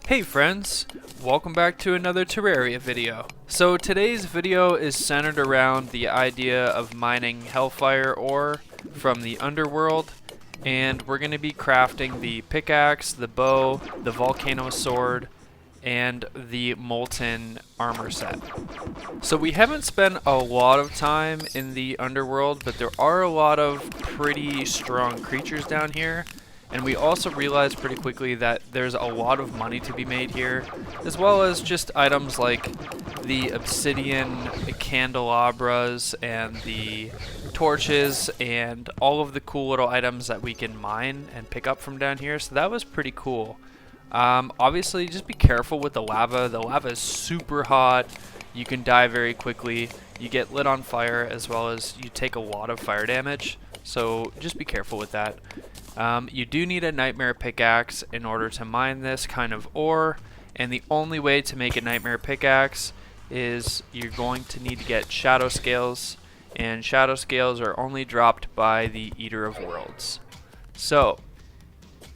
Hey friends, welcome back to another Terraria video. So today's video is centered around the idea of mining Hellfire Ore from the Underworld, and we're going to be crafting the pickaxe, the bow, the volcano sword, and the molten armor set. So we haven't spent a lot of time in the Underworld, but there are a lot of pretty strong creatures down here. And we also realized pretty quickly that there's a lot of money to be made here, as well as just items like the obsidian candelabras and the torches and all of the cool little items that we can mine and pick up from down here. So that was pretty cool. Obviously, just be careful with the lava. The lava is super hot. You can die very quickly. You get lit on fire, as well as you take a lot of fire damage. So just be careful with that. You do need a nightmare pickaxe in order to mine this kind of ore, and the only way to make a nightmare pickaxe is you're going to need to get shadow scales, and shadow scales are only dropped by the Eater of Worlds. So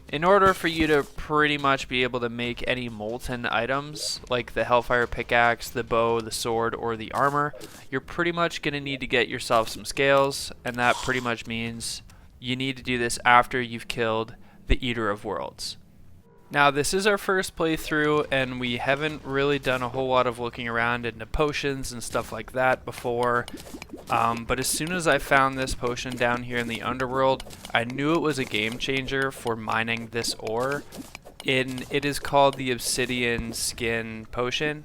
in order for you to pretty much be able to make any molten items like the Hellfire pickaxe, the bow, the sword, or the armor, you're pretty much going to need to get yourself some scales, and that pretty much means you need to do this after you've killed the Eater of Worlds. Now, this is our first playthrough, and we haven't really done a whole lot of looking around into potions and stuff like that before. But as soon as I found this potion down here in the Underworld, I knew it was a game changer for mining this ore. It is called the Obsidian Skin potion.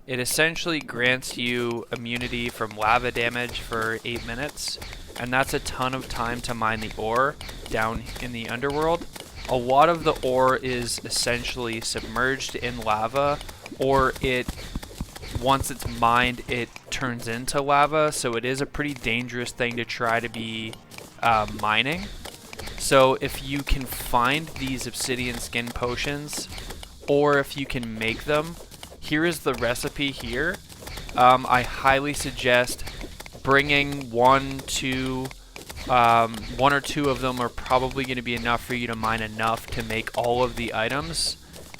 It essentially grants you immunity from lava damage for 8 minutes, and that's a ton of time to mine the ore down in the Underworld. A lot of the ore is essentially submerged in lava, or once it's mined, it turns into lava, so it is a pretty dangerous thing to try to be mining. So if you can find these obsidian skin potions, or if you can make them, here is the recipe here. I highly suggest bringing one or two of them are probably going to be enough for you to mine enough to make all of the items.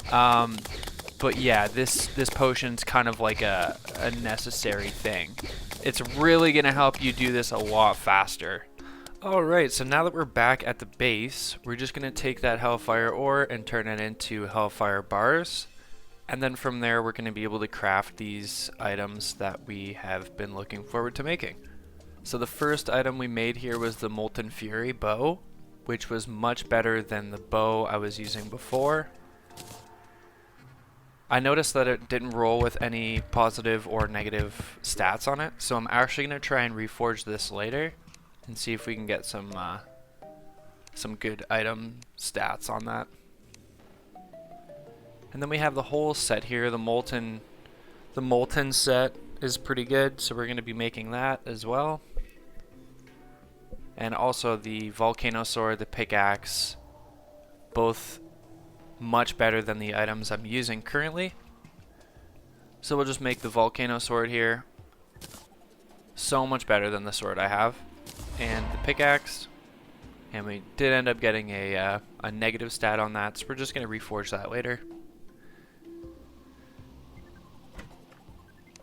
But yeah, this potion's kind of like a necessary thing. It's really going to help you do this a lot faster. Alright, so now that we're back at the base, we're just going to take that Hellfire Ore and turn it into Hellfire Bars. And then from there, we're going to be able to craft these items that we have been looking forward to making. So the first item we made here was the Molten Fury bow, which was much better than the bow I was using before. I noticed that it didn't roll with any positive or negative stats on it, so I'm actually going to try and reforge this later and see if we can get some good item stats on that. And then we have the whole set here. The molten set is pretty good, so we're going to be making that as well. And also the volcano sword, the pickaxe, both much better than the items I'm using currently. So we'll just make the volcano sword here. So much better than the sword I have. And the pickaxe. And we did end up getting a negative stat on that, so we're just going to reforge that later.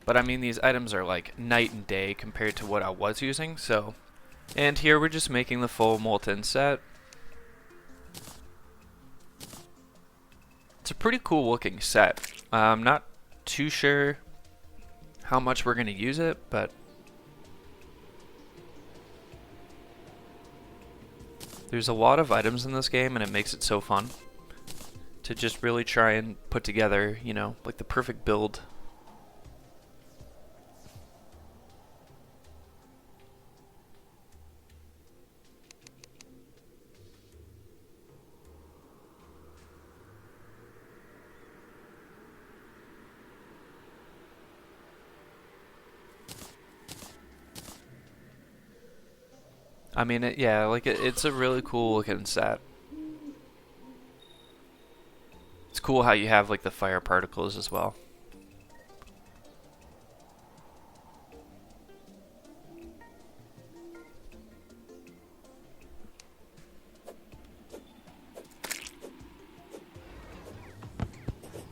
But I mean, these items are like night and day compared to what I was using, so. And here we're just making the full molten set. It's a pretty cool looking set. I'm not too sure how much we're going to use it, but there's a lot of items in this game, and it makes it so fun to just really try and put together, you know, like the perfect build. I mean, it's a really cool looking set. It's cool how you have like the fire particles as well.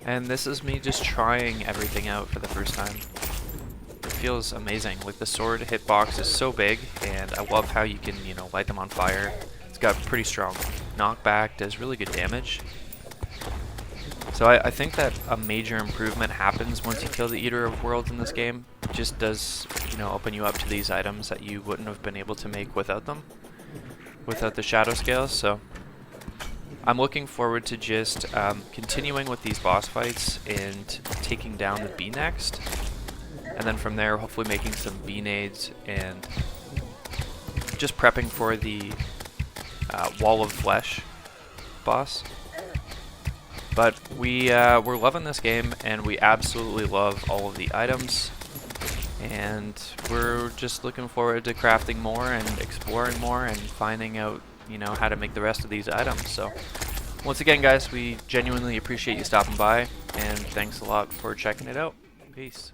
And this is me just trying everything out for the first time. It feels amazing. Like the sword hitbox is so big, and I love how you can, you know, light them on fire. It's got pretty strong knockback, does really good damage. So I think that a major improvement happens once you kill the Eater of Worlds in this game. It just does, you know, open you up to these items that you wouldn't have been able to make without them, without the shadow scales. So I'm looking forward to just continuing with these boss fights and taking down the bee next. And then from there, hopefully making some bee nades and just prepping for the Wall of Flesh boss. But we're loving this game, and we absolutely love all of the items. And we're just looking forward to crafting more and exploring more and finding out, you know, how to make the rest of these items. So once again, guys, we genuinely appreciate you stopping by, and thanks a lot for checking it out. Peace.